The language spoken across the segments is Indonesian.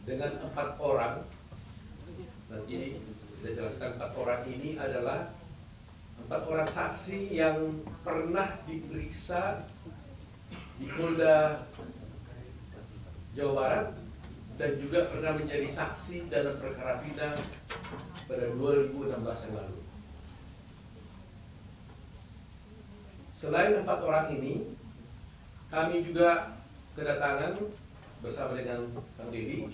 dengan 4 orang. Nanti kita jelaskan 4 orang ini adalah 4 orang saksi yang pernah diperiksa di Polda Jawa Barat dan juga pernah menjadi saksi dalam perkara pidana pada 2016 yang lalu. Selain 4 orang ini, kami juga kedatangan bersama dengan Kang Dedi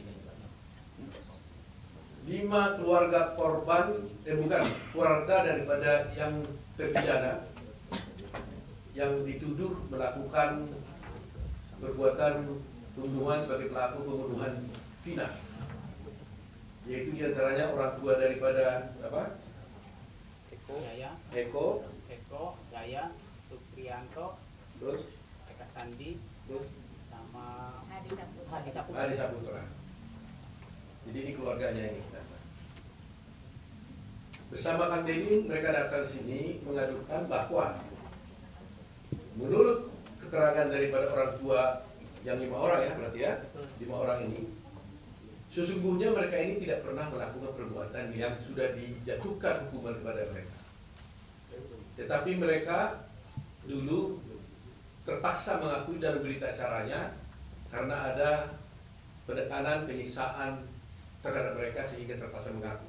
5 keluarga korban, bukan, keluarga daripada yang terpidana yang dituduh melakukan perbuatan pembunuhan sebagai pelaku pembunuhan vina, yaitu diantaranya orang tua daripada apa? Eko, Jaya, Supriyanto, terus Eka Sandi, terus sama Adi Saputra. Jadi ini keluarganya ini. Bersama Kang Dedi mereka datang sini mengadukan bahwa menurut keterangan daripada orang tua yang 5 orang ya, berarti ya 5 orang ini, sesungguhnya mereka ini tidak pernah melakukan perbuatan yang sudah dijatuhkan hukuman kepada mereka. Tetapi mereka dulu terpaksa mengakui dalam berita acaranya karena ada penekanan, penyiksaan terhadap mereka sehingga terpaksa mengaku.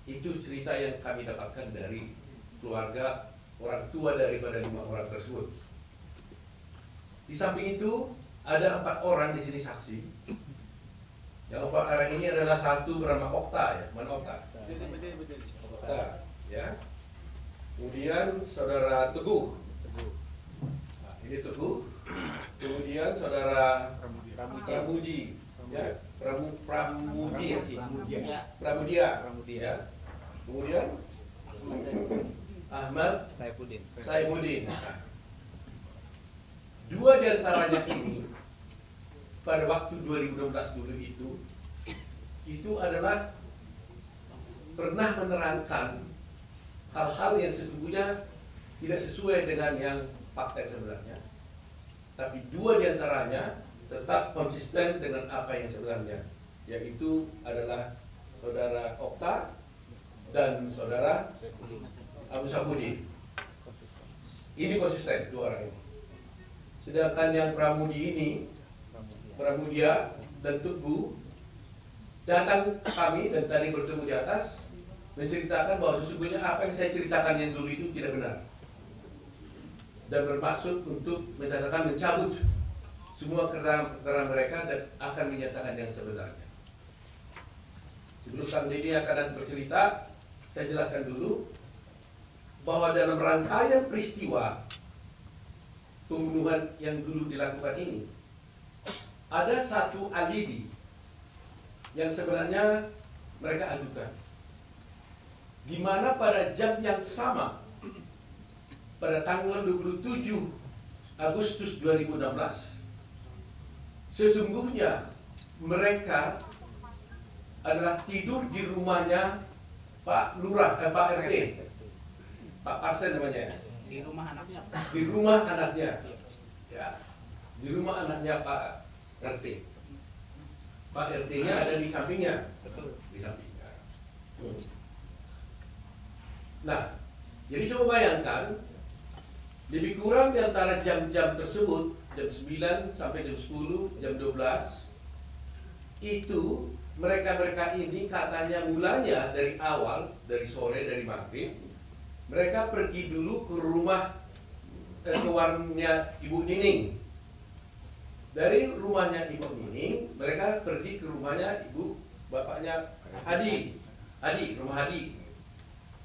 Itu cerita yang kami dapatkan dari keluarga orang tua daripada 5 orang tersebut. Di samping itu ada 4 orang di sini saksi. Yang 4 orang ini adalah satu bernama Okta ya, mana Okta? Okta, ya. Kemudian saudara Teguh. Nah, ini Teguh. Kemudian saudara Pramuji, ya. Pramudia. Ya. Kemudian Ahmad Saifuddin. Nah, 2 di antaranya ini pada waktu 2016 dulu itu adalah pernah menerangkan hal-hal yang sesungguhnya tidak sesuai dengan yang fakta sebenarnya. Tapi 2 di antaranya tetap konsisten dengan apa yang sebenarnya, yaitu adalah saudara Okta dan saudara Abu Saifuddin. Ini konsisten 2 orang ini. Sedangkan yang Pramudia dan Teguh datang ke kami dan tadi bertemu di atas menceritakan bahwa sesungguhnya apa yang saya ceritakan yang dulu itu tidak benar dan bermaksud untuk mencabut semua keterangan mereka dan akan menyatakan yang sebenarnya. Sebelum Kang Dedi akan bercerita, saya jelaskan dulu bahwa dalam rangkaian peristiwa pembunuhan yang dulu dilakukan ini ada satu alibi yang sebenarnya mereka ajukan, di mana pada jam yang sama pada tanggal 27 Agustus 2016 sesungguhnya mereka adalah tidur di rumahnya Pak Lurah, Pak RT, Pak Parsen namanya. di rumah anaknya. Di rumah anaknya, ya, di rumah anaknya Pak RT. Pak RT-nya ada di sampingnya, Betul. di sampingnya. Nah, jadi coba bayangkan, lebih kurang di antara jam-jam tersebut, jam 9 sampai jam 10, jam 12, itu mereka-mereka ini katanya mulanya dari awal, dari sore, dari maghrib, mereka pergi dulu ke rumah, ke warungnya Ibu Nining. Dari rumahnya Ibu Nining, mereka pergi ke rumahnya bapaknya Hadi, rumah Hadi.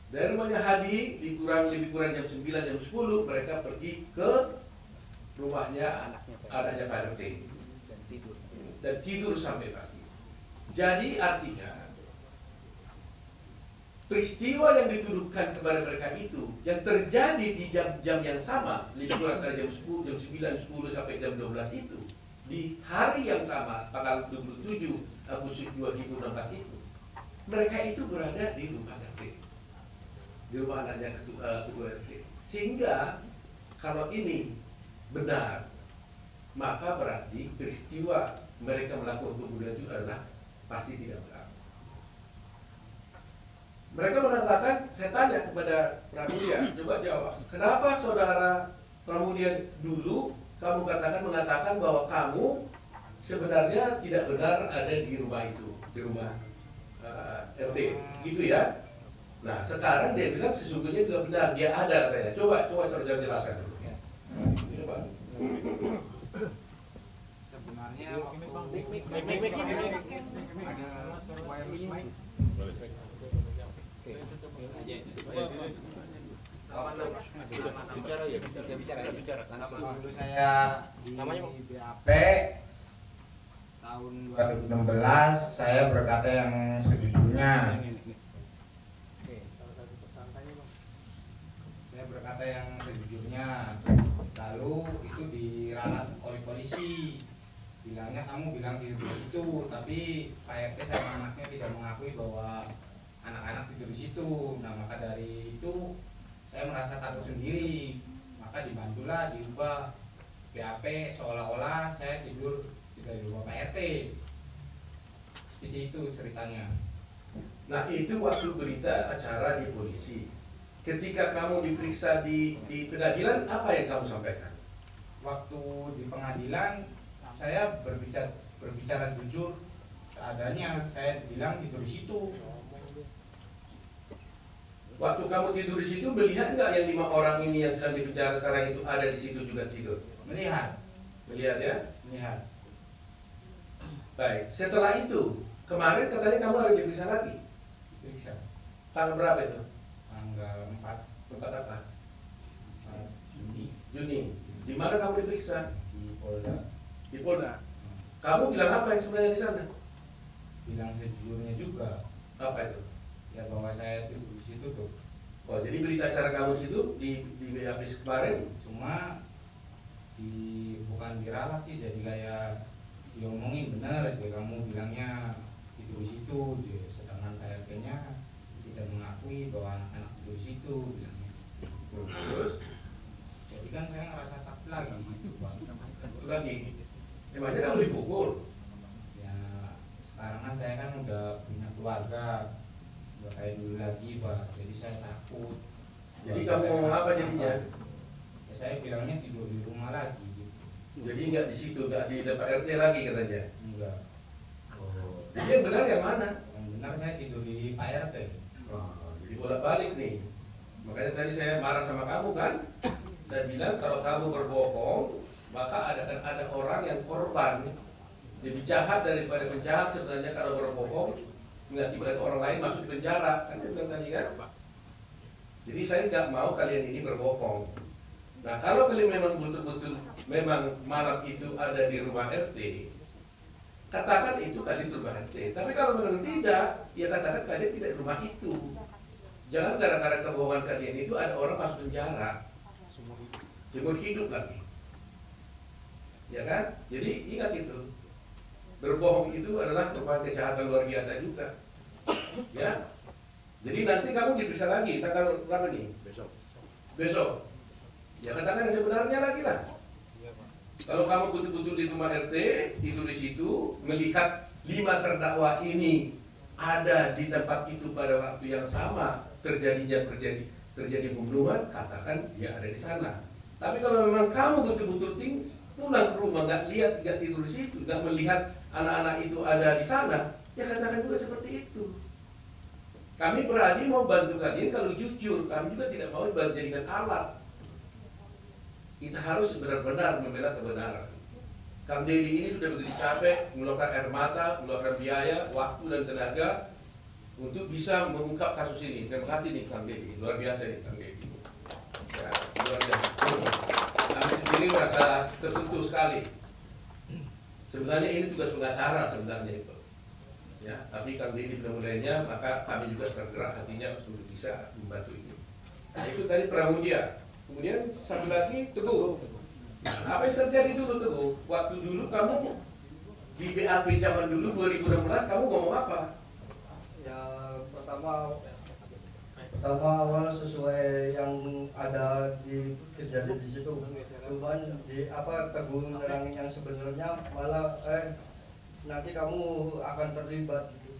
Dari rumahnya Hadi, lebih kurang jam 9, jam 10, mereka pergi ke rumahnya anaknya Pak RT dan tidur sampai pagi. Jadi artinya peristiwa yang dituduhkan kepada mereka itu yang terjadi di jam-jam yang sama, lebih kurang antara jam 10, jam 9, 10 sampai jam 12 itu, di hari yang sama, tanggal 27 Agustus 2016 itu, mereka itu berada di rumah RT, di rumah anaknya ketua RT. Sehingga kalau ini benar, maka berarti peristiwa mereka melakukan pembunuhan itu adalah pasti tidak benar. Mereka mengatakan, saya tanya kepada Pramudia, coba jawab, kenapa saudara Pramudia dulu kamu mengatakan bahwa kamu sebenarnya tidak benar ada di rumah itu, di rumah RT, gitu ya? Nah, sekarang dia bilang sesungguhnya juga benar, dia ada katanya. Coba saudara jelaskan dulu. Coba. Sebenarnya waktu dulu saya di BAP tahun 2016 saya berkata yang sejujurnya. Saya berkata yang sejujurnya. Lalu itu diralat oleh polisi. Bilangnya kamu bilang di situ, tapi Pak RT sama anaknya tidak mengakui bahwa anak-anak tidur di situ. Nah, maka dari itu saya merasa takut sendiri. Maka dibantulah diubah BAP seolah-olah saya tidur di rumah Pak RT. Seperti itu ceritanya. Nah, itu waktu berita acara di polisi. Ketika kamu diperiksa di pengadilan, apa yang kamu sampaikan? Waktu di pengadilan saya berbicara jujur seadanya. Saya bilang tidur di situ. Waktu kamu tidur di situ, melihat nggak yang 5 orang ini yang sedang dibicara sekarang itu ada di situ juga tidur? Melihat Ya? melihat. Baik. Setelah itu, kemarin katanya kamu ada diperiksa lagi. Diperiksa Tanggal berapa itu? tanggal 4 Tempat apa? Juni Juni. Di mana kamu diperiksa? di Polda. Di Polda. Kamu bilang apa yang sebenarnya di sana? Bilang sejujurnya juga. Apa itu? Ya bahwa saya tidur di situ tuh. Oh, jadi berita acara kamu situ di BAP kemarin? Cuma bukan diralat sih, jadi kayak diomongin bener aja, kamu bilangnya tidur di situ, sedangkan KRT-nya tidak mengakui bahwa anak-anak tidur di situ bilangnya. Terus? Jadi kan saya ngerasa takut lagi gitu, Bang. Lagi? Emangnya kamu dipukul? Ya sekarang kan saya kan udah punya keluarga, udah kayak dulu lagi, Pak. Jadi saya takut. Jadi kamu ngomong apa jadinya? Ya, saya bilangnya tidur di rumah lagi gitu. Jadi nggak di situ, nggak di depan RT lagi katanya? Enggak. Oh. Jadi yang benar yang mana? Yang benar saya tidur di Pak RT. Oh, jadi bolak-balik nih. Makanya tadi saya marah sama kamu kan? Saya bilang kalau kamu berbohong, maka ada orang yang korban. Lebih jahat daripada penjahat sebenarnya kalau berbohong, mengakibatkan orang lain masuk penjara. Kan saya bilang tadi kan? Jadi saya nggak mau kalian ini berbohong. Nah, kalau kalian memang betul-betul memang malam itu ada di rumah RT, katakan itu kalian di rumah RT. Tapi kalau memang tidak, ya katakan kalian tidak di rumah itu. Jangan gara-gara kebohongan kalian itu ada orang masuk penjara, seumur hidup lagi. Ya kan? Jadi ingat itu. Berbohong itu adalah merupakan kejahatan luar biasa juga. Ya. Jadi nanti kamu diperiksa lagi tanggal berapa nih? Besok. Ya katakan yang sebenarnya lagi lah. Kalau kamu betul-betul di rumah RT, tidur di situ, melihat 5 terdakwa ini ada di tempat itu pada waktu yang sama terjadi pembunuhan, katakan dia ada di sana. Tapi kalau memang kamu betul-betul pulang ke rumah, nggak lihat, nggak tidur di situ, nggak melihat anak-anak itu ada di sana, ya katakan juga seperti itu. Kami berani mau bantu kalian kalau jujur, kami juga tidak mau dijadikan alat. Kita harus benar-benar membela kebenaran. Kang Deddy ini sudah begitu capek, mengeluarkan air mata, mengeluarkan biaya, waktu dan tenaga untuk bisa mengungkap kasus ini. Terima kasih nih Kang Deddy, luar biasa nih Kang Deddy. Ya, luar biasa. Kami sendiri merasa tersentuh sekali. Sebenarnya ini tugas pengacara sebenarnya itu. Ya, tapi Kang Deddy sudah mulainya, maka kami juga tergerak hatinya untuk bisa membantu ini. Nah, itu tadi Pramudia. Kemudian satu lagi Teguh. Apa yang terjadi dulu Teguh? Waktu dulu kamu di BAP zaman dulu 2016 kamu ngomong apa? Ya pertama Pertama awal sesuai yang ada di kejadian di situ. Cuman di apa Teguh nerangin yang sebenarnya malah nanti kamu akan terlibat gitu.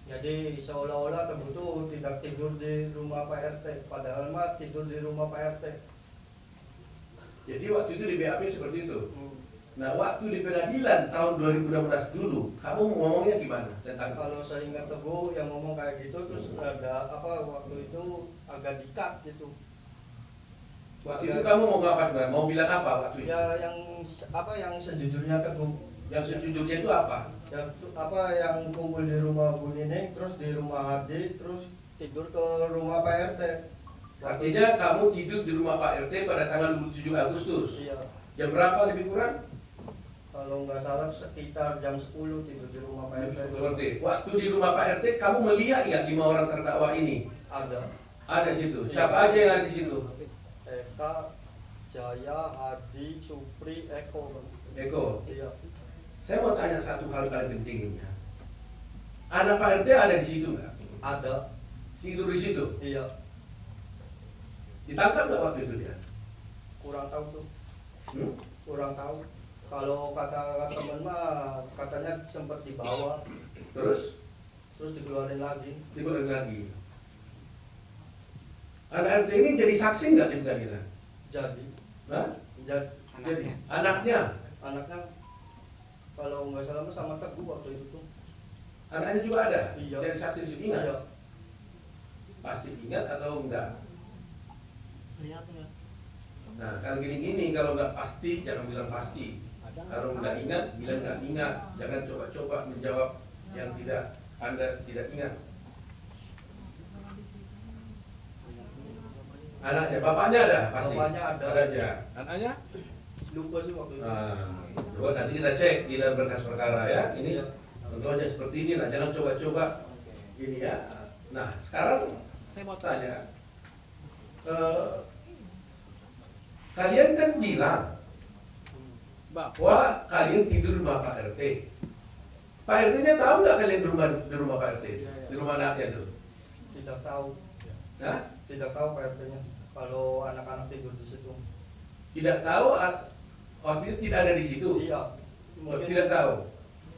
Jadi seolah-olah Teguh tuh tidak tidur di rumah Pak RT, padahal mah tidur di rumah Pak RT. Jadi waktu itu di BAP seperti itu. Nah, waktu di pengadilan tahun 2016 dulu, kamu ngomongnya gimana tentang Kalau saya ingat Teguh yang ngomong kayak gitu, terus ada apa waktu itu agak dikat gitu. waktu itu kamu mau ngapa sebenarnya? Mau bilang apa waktu itu? Ya yang sejujurnya Teguh. Yang sejujurnya itu apa? Ya apa yang kumpul di rumah Bu Nining, terus di rumah Hardi, terus tidur ke rumah Pak RT. Artinya kamu tidur di rumah Pak RT pada tanggal 27 Agustus. Iya. Jam berapa lebih kurang? Kalau nggak salah sekitar jam 10 tidur di rumah Pak RT. Seperti waktu di rumah Pak RT, kamu melihat nggak 5 orang terdakwa ini? Ada Ada di situ. Siapa aja yang ada di situ? Eka, Jaya, Hardi, Supri, Eko. Eko. Iya. Saya mau tanya satu hal paling penting ini. Anak Pak RT ada di situ nggak? Ada. Tidur di situ. Iya. Ditangkap nggak waktu itu dia? Kurang tahu tuh. Hmm? Kurang tahu. Kalau kata temen mah katanya sempat dibawa, Terus dikeluarin lagi. dikeluarin lagi. Anak RT ini jadi saksi nggak di pengadilan? Jadi, Hah? jadi Anaknya? anaknya kalau nggak salah mah sama Teguh waktu itu tuh. Anaknya juga ada? Iya. Jadi saksi di situ ingat? Iya. Pasti ingat atau enggak? Lihat ya. Nah, kalau gini-gini, kalau nggak pasti, jangan bilang pasti. Kalau nggak ingat, bilang nggak ingat. Jangan coba-coba menjawab yang tidak Anda tidak ingat. Anaknya, bapaknya ada pasti. Bapaknya ada. aja. Anaknya? Lupa sih waktu itu. Coba nanti kita cek di dalam berkas perkara ya. Ini Iya. contohnya seperti ini lah. Jangan coba-coba ini ya. Nah, sekarang saya mau tanya, kalian kan bilang bahwa kalian tidur di rumah Pak RT. Pak RT-nya tahu nggak kalian di rumah Pak RT? Di rumah anaknya itu? Tidak tahu. Nah, Tidak tahu Pak RT-nya. Kalau anak-anak tidur di situ. tidak tahu. Waktu itu tidak ada di situ. Iya. Tidak tahu.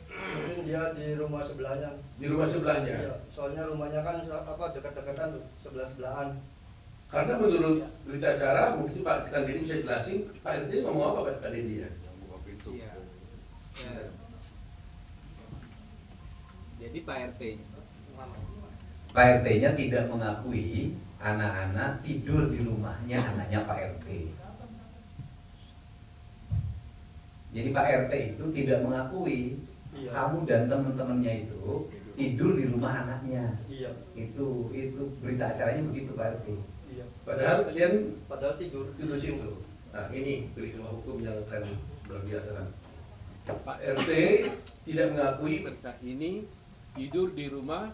Mungkin dia di rumah sebelahnya. Di rumah sebelahnya. Iya. Soalnya rumahnya kan apa dekat-dekatan tuh, sebelah-sebelahan. Karena menurut berita acara, mungkin Pak Kandidi bisa jelasin, Pak RT ngomong apa Pak Kandidi ya? Iya. Ya. Jadi Pak RT-nya tidak mengakui anak-anak tidur di rumahnya anaknya Pak RT. Jadi Pak RT itu tidak mengakui Iya. kamu dan teman-temannya itu tidur di rumah anaknya. Iya. Itu berita acaranya begitu Pak RT. Iya. Padahal kalian Padahal tidur tidur situ. Nah, ini peristiwa hukum yang akan luar biasa kan. Pak RT tidak mengakui mereka ini tidur di rumah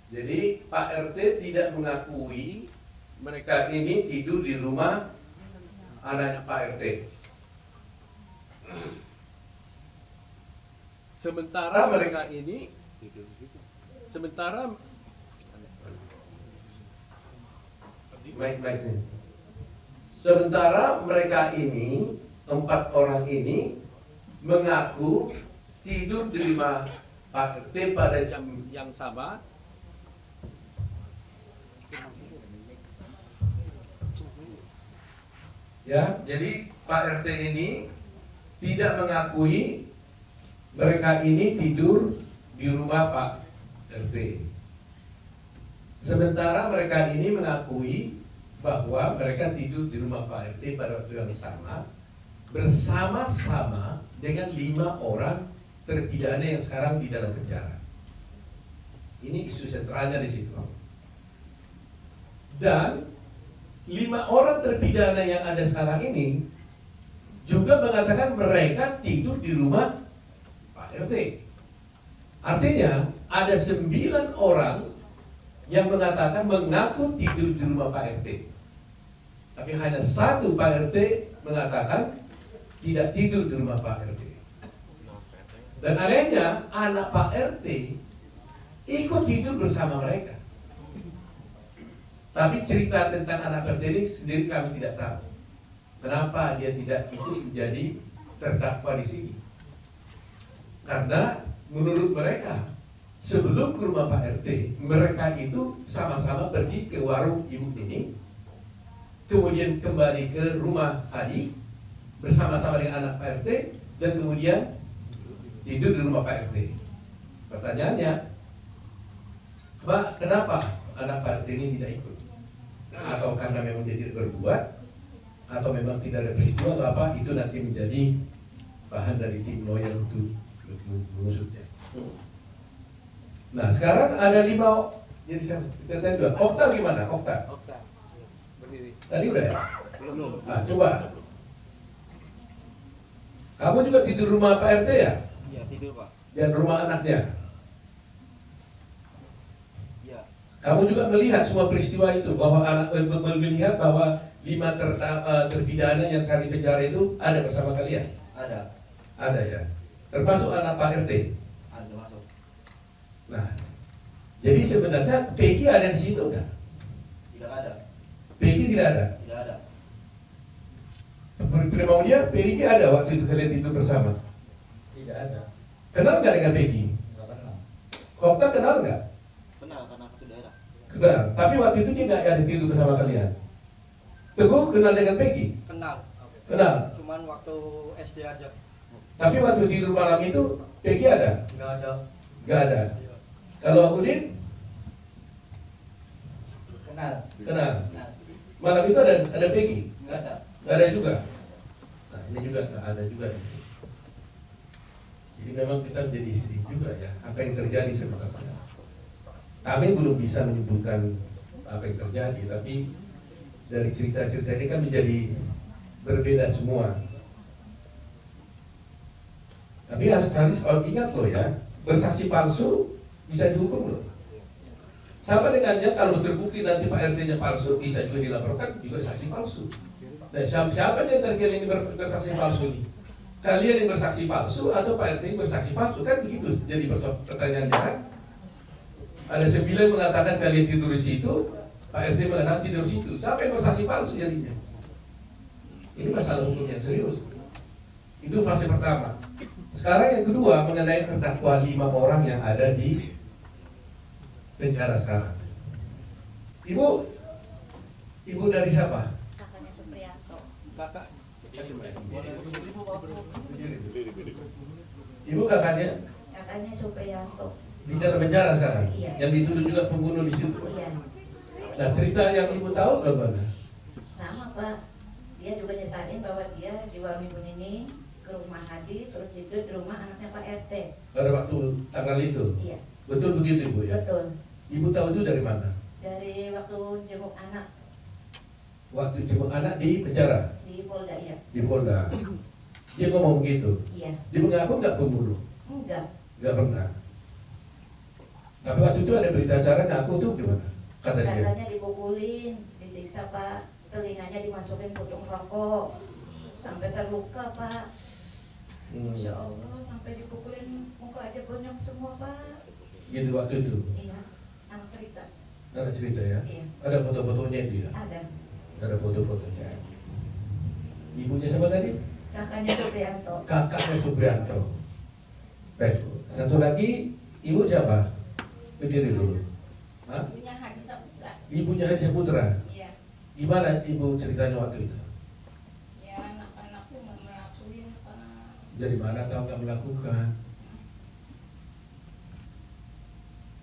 Jadi Pak RT tidak mengakui mereka ini tidur di rumah anaknya Pak RT. Sementara mereka ini Sementara mereka ini 4 orang ini mengaku tidur di rumah Pak RT pada jam yang sama. Ya, jadi Pak RT ini tidak mengakui mereka ini tidur di rumah Pak RT. Sementara mereka ini mengakui bahwa mereka tidur di rumah Pak RT pada waktu yang sama bersama-sama dengan 5 orang terpidana yang sekarang di dalam penjara. Ini isu sentralnya di situ. Dan 5 orang terpidana yang ada sekarang ini juga mengatakan mereka tidur di rumah Pak RT. Artinya ada 9 orang yang mengatakan mengaku tidur di rumah Pak RT. Tapi hanya 1 Pak RT mengatakan tidak tidur di rumah Pak RT. Dan anehnya anak Pak RT ikut tidur bersama mereka. Tapi cerita tentang anak Pak RT ini sendiri kami tidak tahu. Kenapa dia tidak ikut menjadi terdakwa di sini? Karena menurut mereka sebelum ke rumah Pak RT, mereka itu sama-sama pergi ke warung Ibu Nining, kemudian kembali ke rumah Adi bersama-sama dengan anak Pak RT, dan kemudian tidur di rumah Pak RT. Pertanyaannya, Pak, kenapa anak Pak RT ini tidak ikut? Atau karena memang dia tidak berbuat, atau memang tidak ada peristiwa atau apa? Itu nanti menjadi bahan dari tim lawyer untuk mengusutnya. Nah, sekarang ada 5. Jadi kita tanya juga, Okta gimana? Okta Berdiri. tadi udah ya? Belum. Nah, coba. Kamu juga tidur rumah Pak RT ya? Iya, tidur, Pak. Dan rumah anaknya. Iya. Kamu juga melihat semua peristiwa itu, bahwa melihat bahwa 5 terpidana yang saat di penjara itu ada bersama kalian? Ada. Ada ya. Termasuk anak Pak RT. Ada masuk. Nah, jadi sebenarnya Peggy ada di situ kan? Tidak ada. Peggy tidak ada. Tidak ada. Mau dia, Peggy ada waktu itu kalian tidur bersama. Tidak ada. Kenal nggak dengan Peggy? Nggak kenal. Okta kenal nggak? Kenal karena satu daerah. Kenal. Tapi waktu itu dia nggak ada tidur bersama kalian. Teguh kenal dengan Peggy? Kenal. Kenal. Cuman waktu SD aja. Tapi waktu tidur malam itu Peggy ada? Nggak ada. Nggak ada. Iya. Kalau Udin Kenal. kenal. Kenal. Malam itu ada Peggy? Nggak ada. Nggak ada juga. Nah, ini juga nggak ada juga. Jadi memang kita menjadi sedih juga ya apa yang terjadi sebenarnya. Kami belum bisa menyebutkan apa yang terjadi, tapi dari cerita-cerita ini kan menjadi berbeda semua. Tapi harus ingat loh ya, bersaksi palsu bisa dihukum loh. Sama dengannya kalau terbukti nanti Pak RT-nya palsu, bisa juga dilaporkan juga saksi palsu. Dan siapa yang kalian ini bersaksi palsu ini? Kalian yang bersaksi palsu atau Pak RT yang bersaksi palsu? Kan begitu jadi pertanyaannya kan? Ada 9 mengatakan kalian tidur di situ, Pak RT mengatakan tidur di situ. Siapa yang bersaksi palsu jadinya? Ini masalah hukum yang serius. Itu fase pertama. Sekarang yang kedua mengenai terdakwa 5 orang yang ada di penjara sekarang. Ibu dari siapa? Kakaknya Supriyanto. Kakak. Ibu kakaknya Kakaknya Supriyanto. di dalam penjara sekarang. Iya. Yang dituduh juga pembunuh di situ. Iya. Nah, cerita yang ibu tahu bagaimana? Sama Pak. Dia juga nyeritain bahwa dia di warung Ibu Nining ke rumah Hadi, terus tidur di rumah anaknya Pak RT. Pada waktu tanggal itu. Iya. Betul begitu Ibu ya? Betul. Ibu tahu itu dari mana? Dari waktu jenguk anak Waktu jenguk anak di penjara, di Polda ya. di Polda. Dia ngomong begitu. Iya. Dia mengaku nggak pembunuh, Enggak. nggak pernah. Tapi waktu itu ada berita acara ngaku tuh gimana? Kata dia. Katanya dipukulin, disiksa Pak. Telinganya dimasukin putung rokok. Sampai terluka Pak. Insya Allah sampai dipukulin muka aja bonyok semua Pak. Gitu waktu itu. Iya. Anak cerita. Ada cerita ya? Iya. Ada foto-fotonya itu ya? Ada. Ada foto-fotonya. Ibunya siapa tadi? Kakaknya Supriyanto. Kakaknya Supriyanto. Baik. Satu lagi, ibu siapa? Berdiri dulu. Hah? Ibunya Hadi Saputra. Ibunya Hadi Saputra. Iya. Gimana ibu ceritanya waktu itu? Ya anak-anakku mau melakuin Pak. Dari mana tahu nggak melakukan?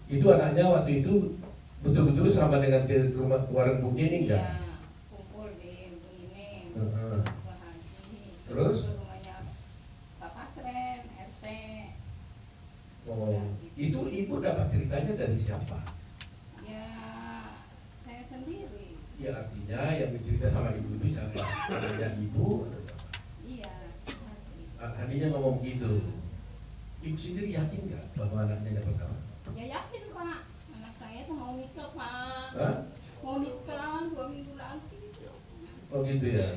Itu anaknya waktu itu betul-betul sama dengan ke rumah warung Bu Nining Iya. kan? Kumpul di Bu Nining. Heeh. Ke Hadi. Terus? Ke rumahnya Pak Pasren, RT. Oh, itu ibu dapat ceritanya dari siapa? Ya saya sendiri. Ya artinya yang bercerita sama ibu itu siapa? Adanya ibu atau siapa? Iya. Hadi. Hadinya ngomong gitu. Ibu sendiri yakin nggak bahwa anaknya dapat sama? Ya yakin Pak. Anak saya tuh mau nikah Pak. Hah? Mau nikah 2 minggu lagi. Oh gitu ya.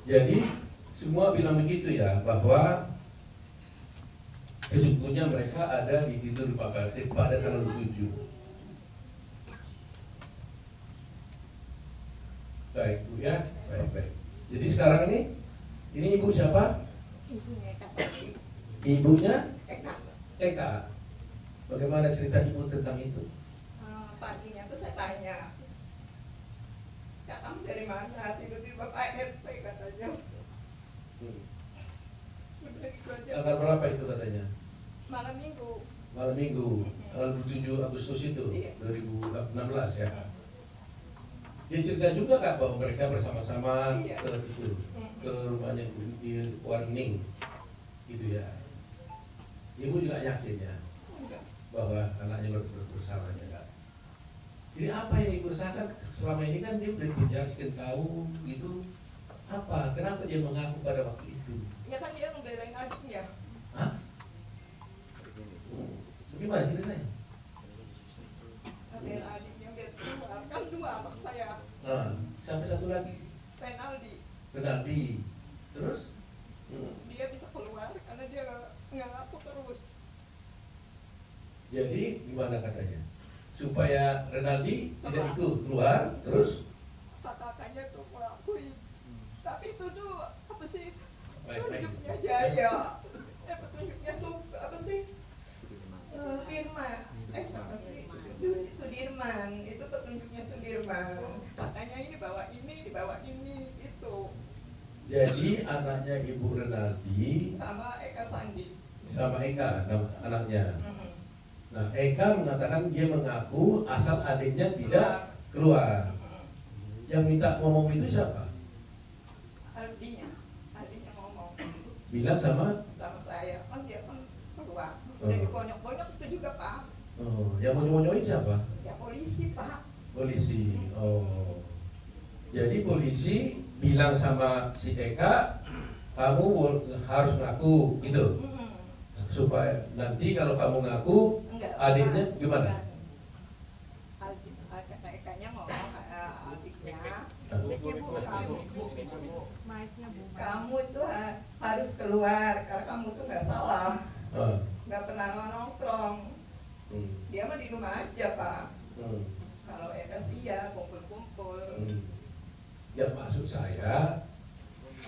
Jadi semua bilang begitu ya, bahwa sesungguhnya mereka ada di tidur di Pak PLT pada tanggal 7. Baik Bu ya, baik. Jadi sekarang ini ibu siapa? Ibunya Eka Sandi. Ibunya Eka. Eka. Bagaimana cerita ibu tentang itu? Paginya tuh saya tanya, "Kak, kamu dari mana?" Tidur di Bapak RT katanya. Udah gitu aja. Tanggal berapa itu katanya? Malam Minggu. Malam Minggu, tanggal 7 Agustus itu, Iya. 2016 ya. Dia cerita juga Kak bahwa mereka bersama-sama Iya. ke rumahnya di Warning, gitu ya. Ibu juga yakin ya Enggak. bahwa anaknya bersalah ya Kak. Jadi apa yang ibu rasakan selama ini kan dia udah dikejar sekian tahun gitu. Apa? Kenapa dia mengaku pada waktu itu? Ya kan dia ngebelain adiknya. Hah? Gimana ceritanya? Ngebelain adiknya biar keluar. Kan 2 anak saya. Nah, sampai satu lagi, Penaldi. Renaldi. Terus? Dia bisa keluar karena dia nggak ngaku terus. Jadi gimana katanya? Supaya Renaldi tidak ikut keluar, terus? Kakaknya tuh mengakui. Tapi itu tuh apa sih? Baik. Petunjuknya Jaya. Petunjuknya apa sih? Firman. Siapa sih? Sudirman. Itu petunjuknya Sudirman. Katanya ini dibawa ini itu. Jadi anaknya Ibu Renaldi Sama Eka Sandi. sama Eka, anaknya. Nah, Eka mengatakan dia mengaku asal adiknya tidak keluar. Yang minta ngomong itu siapa? Artinya ngomong Bilang sama? sama saya, kan dia kan keluar. Udah dibonyok-bonyok itu juga Pak. Oh, yang mau-nyonyoin siapa? Ya polisi Pak. Polisi. Oh. Jadi polisi bilang sama si Eka, kamu harus ngaku gitu. Supaya nanti kalau kamu ngaku, Enggak, adiknya Pak. gimana? Ekanya ngomong adiknya, kamu itu harus keluar karena kamu tuh nggak salah, nggak pernah nongkrong. Dia mah di rumah aja Pak. Kalau Eka sih ya kumpul-kumpul. Ya maksud saya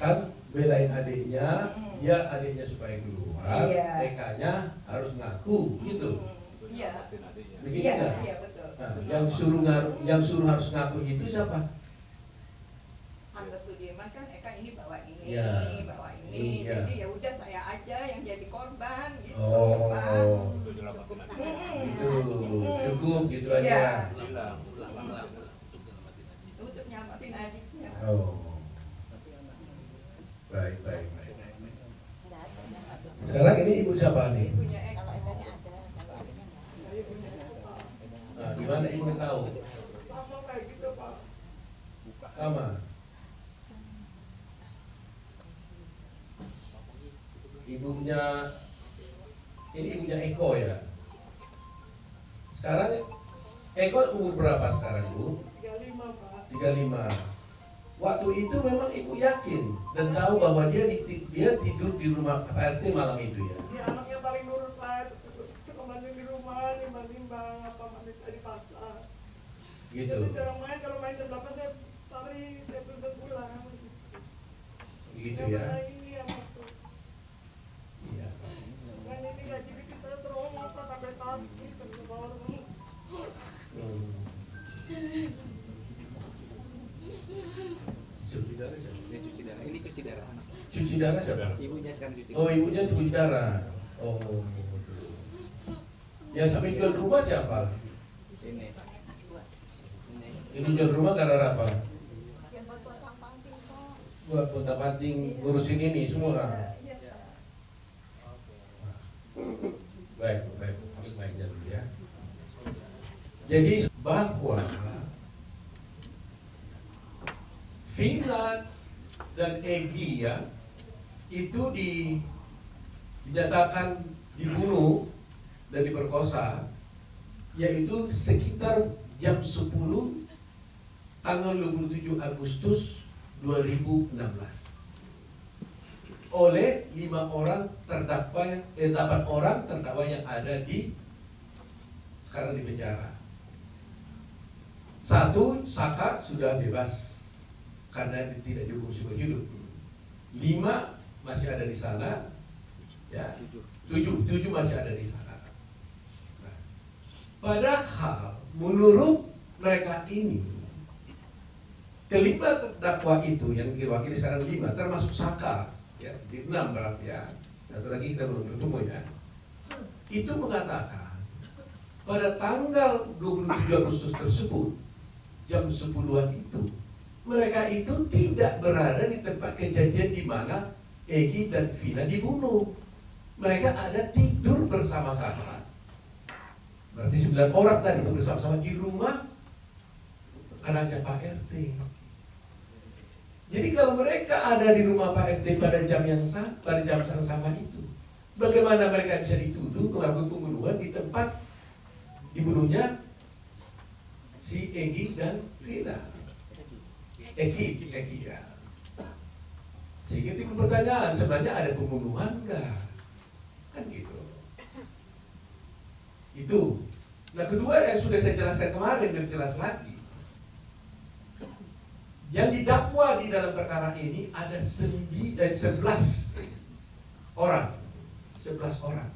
kan belain adiknya, dia adiknya supaya keluar, Iya. Ekanya harus ngaku gitu. Iya. Begitu Iya, kan? iya betul. Nah, yang suruh harus ngaku itu siapa? Tante Sudirman kan Eka ini bawa ini, Iya. bawa ini. Iya. Jadi ya udah saya aja yang jadi korban gitu, Oh, Pak. gitu, cukup gitu Iya. aja. Untuk nyamatin adiknya. Oh, baik. Sekarang ini ibu siapa nih? Ibunya Eka. Nah, gimana ibu tahu? Sama kayak gitu Pak. Sama. Ibunya, ini ibunya Eko ya. Sekarang Eko umur berapa sekarang Bu? 35 Pak. 35. Waktu itu memang ibu yakin dan tahu bahwa dia tidur di rumah Pak RT malam itu ya. Dia anaknya paling nurut Pak, suka mandi di rumah, nimbang-nimbang, apa mandi di pasar. Gitu. Dia jarang main, kalau main jam 8 saya tarik, saya belum pulang. Gitu Yang ya. mana ini yang itu. Iya. Kan ini gaji kita trauma Pak, sampai sakit, sampai bawah. Hmm. Cuci darah siapa? Dia cuci darah. Ini cuci darah anak. Cuci darah siapa? Ibunya sekarang cuci. Oh, ibunya cuci darah. Oh. Yang sampai jual rumah siapa? Ini. Ini jual rumah gara-gara apa? Yang buat panting Pak. Buat kontak-panting ngurusin ini semua. Iya. Baik. Baiknya dulu ya. Jadi bahwa Vina dan Egy ya itu dinyatakan dibunuh dan diperkosa yaitu sekitar jam 10 tanggal 27 Agustus 2016. oleh 5 orang terdakwa, 8 orang terdakwa yang ada sekarang di penjara. 1, Saka sudah bebas karena tidak dihukum seumur hidup. 5 masih ada di sana, ya. 7 masih ada di sana. Nah, padahal menurut mereka ini, kelima terdakwa itu yang diwakili sekarang 5, termasuk Saka, ya, di 6 berarti ya. Satu lagi kita belum ketemu ya. Itu mengatakan pada tanggal 27 Agustus tersebut jam 10-an itu mereka itu tidak berada di tempat kejadian di mana Egy dan Vina dibunuh. Mereka ada tidur bersama-sama. Berarti 9 orang tadi itu bersama-sama di rumah anaknya Pak RT. Jadi kalau mereka ada di rumah Pak RT pada jam yang sama itu, bagaimana mereka bisa dituduh melakukan pembunuhan di tempat dibunuhnya si Egy dan Vina? Egy ya. Sehingga timbul pertanyaan, sebenarnya ada pembunuhan enggak? Kan gitu. Itu. Nah, kedua yang sudah saya jelaskan kemarin, biar jelas lagi. Yang didakwa di dalam perkara ini ada 11 orang. 11 orang.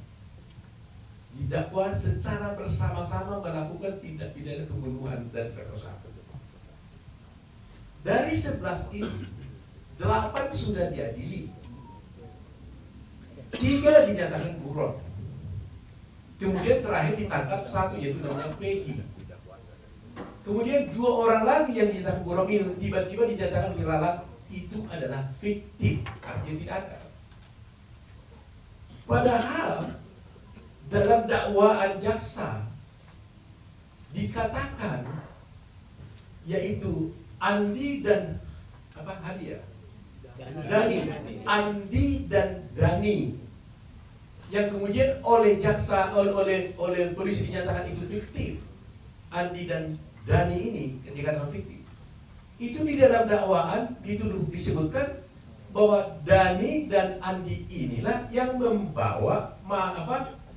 Didakwa secara bersama-sama melakukan tindak pidana pembunuhan dan perkosaan. Dari 11 ini, 8 sudah diadili, 3 dinyatakan buron. Kemudian terakhir ditangkap 1, yaitu namanya Peggy. Kemudian 2 orang lagi yang dinyatakan buron ini tiba-tiba dinyatakan diralat, itu adalah fiktif, artinya tidak ada. Padahal dalam dakwaan jaksa dikatakan yaitu Andi dan Dani, Andi dan Dani, yang kemudian oleh jaksa oleh polisi dinyatakan itu fiktif. Andi dan Dani ini dikatakan fiktif. Itu di dalam dakwaan disebutkan bahwa Dani dan Andi inilah yang membawa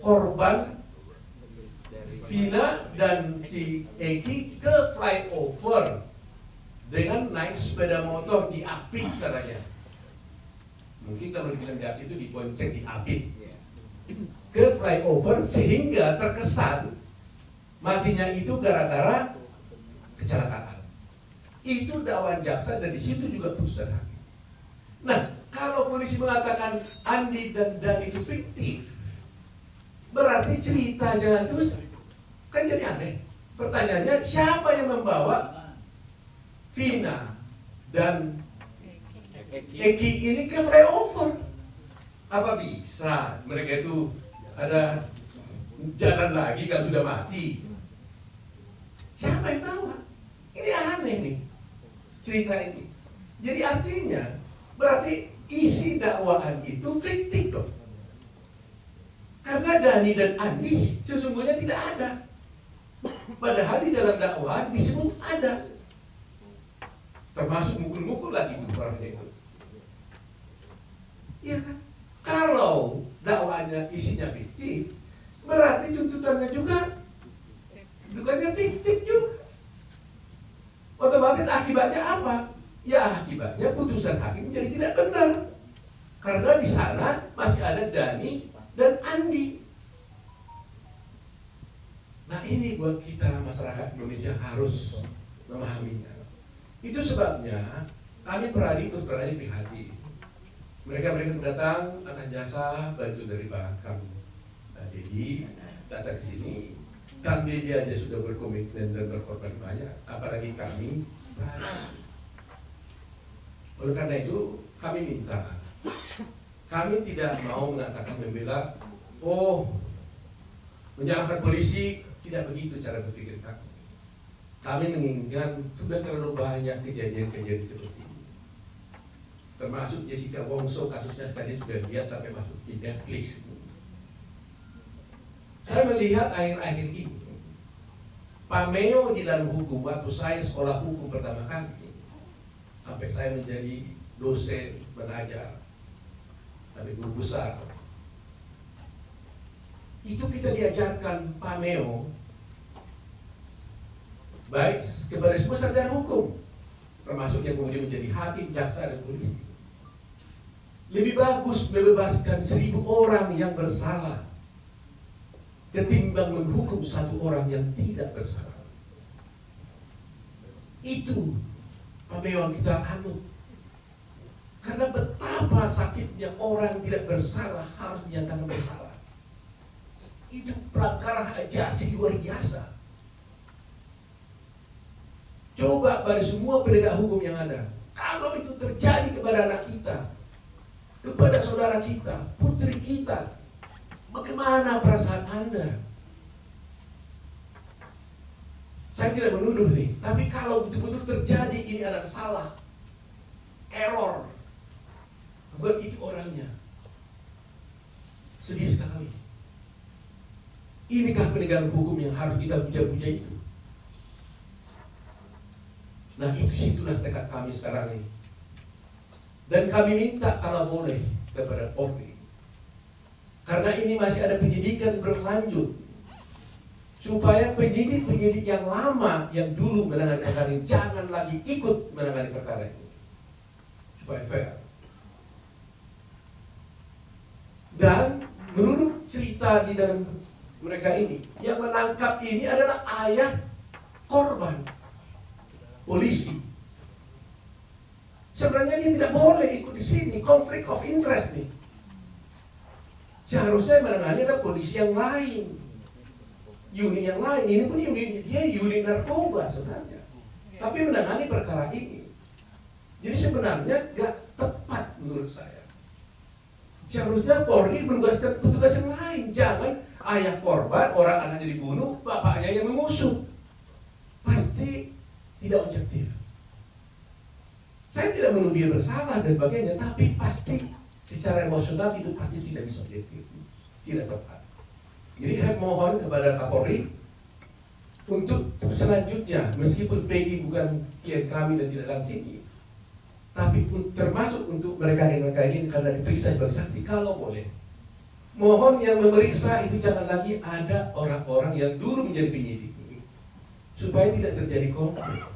korban Vina dan si Egy ke flyover dengan naik sepeda motor diapit katanya. Mungkin kalau bilang diapit itu dibonceng diapit ke flyover sehingga terkesan matinya itu gara-gara kecelakaan. Itu dakwaan jaksa dan di situ juga putusan hakim. Nah, kalau polisi mengatakan Andi dan Dani itu fiktif, berarti ceritanya itu kan jadi aneh. Pertanyaannya, siapa yang membawa Vina dan Egy ini ke flyover? Apa bisa mereka itu ada jalan lagi kalau sudah mati? Siapa yang bawa? Ini aneh nih cerita ini. Jadi artinya berarti isi dakwaan itu fiktif dong. Karena Dani dan Andi sesungguhnya tidak ada. Padahal di dalam dakwaan disebut ada. Termasuk mukul-mukul lagi orangnya itu. Iya kan? Kalau dakwaannya isinya fiktif, berarti tuntutannya juga bukannya fiktif juga. Otomatis akibatnya apa? Ya akibatnya putusan hakim jadi tidak benar. Karena di sana masih ada Dani dan Andi. Nah ini buat kita masyarakat Indonesia harus memahaminya. Itu sebabnya kami peradi terus terang prihatin. Mereka datang akan jasa bantu dari kami. Nah, jadi datang ke sini, kami dia aja sudah berkomitmen dan berkorban banyak, apalagi kami. Oleh karena itu kami minta, kami tidak mau mengatakan membela, menyalahkan polisi, tidak begitu cara berpikir kami. Kami menginginkan sudah terlalu banyak kejadian-kejadian seperti ini. Termasuk Jessica Wongso kasusnya tadi sudah lihat sampai masuk di Netflix. Saya melihat akhir-akhir ini pameo di dalam hukum waktu saya sekolah hukum pertama kali sampai saya menjadi dosen mengajar. ada guru besar. Itu kita diajarkan pameo, baik kepada semua sarjana hukum, termasuk yang kemudian menjadi hakim, jaksa, dan polisi. Lebih bagus membebaskan 1000 orang yang bersalah ketimbang menghukum 1 orang yang tidak bersalah. Itu pameo yang kita anut. Karena betapa sakitnya orang tidak bersalah harus dinyatakan bersalah. Itu prakara ajasi luar biasa. Coba pada semua penegak hukum yang ada, kalau itu terjadi kepada anak kita, kepada saudara kita, putri kita, bagaimana perasaan Anda? Saya tidak menuduh nih, tapi kalau betul-betul terjadi ini adalah salah, error, bukan itu orangnya. Sedih sekali. Inikah penegakan hukum yang harus kita puja-puja itu? Nah, situlah tekad kami sekarang ini. Dan kami minta kalau boleh kepada Polri, karena ini masih ada penyidikan berlanjut, supaya penyidik-penyidik yang lama yang dulu menangani perkara ini jangan lagi ikut menangani perkara itu, supaya fair. Dan menurut cerita di dalam mereka ini, yang menangkap ini adalah ayah korban, polisi. Sebenarnya dia tidak boleh ikut di sini, konflik of interest nih. Seharusnya menangani adalah polisi yang lain, unit yang lain. Ini pun unit narkoba sebenarnya, tapi menangani perkara ini. Jadi sebenarnya gak tepat menurut saya. Seharusnya Polri menugaskan petugas yang lain. Jangan ayah korban, orang anaknya dibunuh, bapaknya yang mengusut. Pasti tidak objektif. Saya tidak menuduh dia bersalah dan sebagainya, tapi pasti secara emosional itu pasti tidak bisa objektif, tidak tepat. Jadi saya mohon kepada Kapolri untuk selanjutnya, meskipun Peggy bukan klien kami dan tidak dalam sini, tapi termasuk untuk mereka ini karena diperiksa sebagai saksi, kalau boleh, mohon yang memeriksa itu jangan lagi ada orang-orang yang dulu menjadi penyidik, supaya tidak terjadi konflik,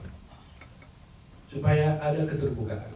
supaya ada keterbukaan.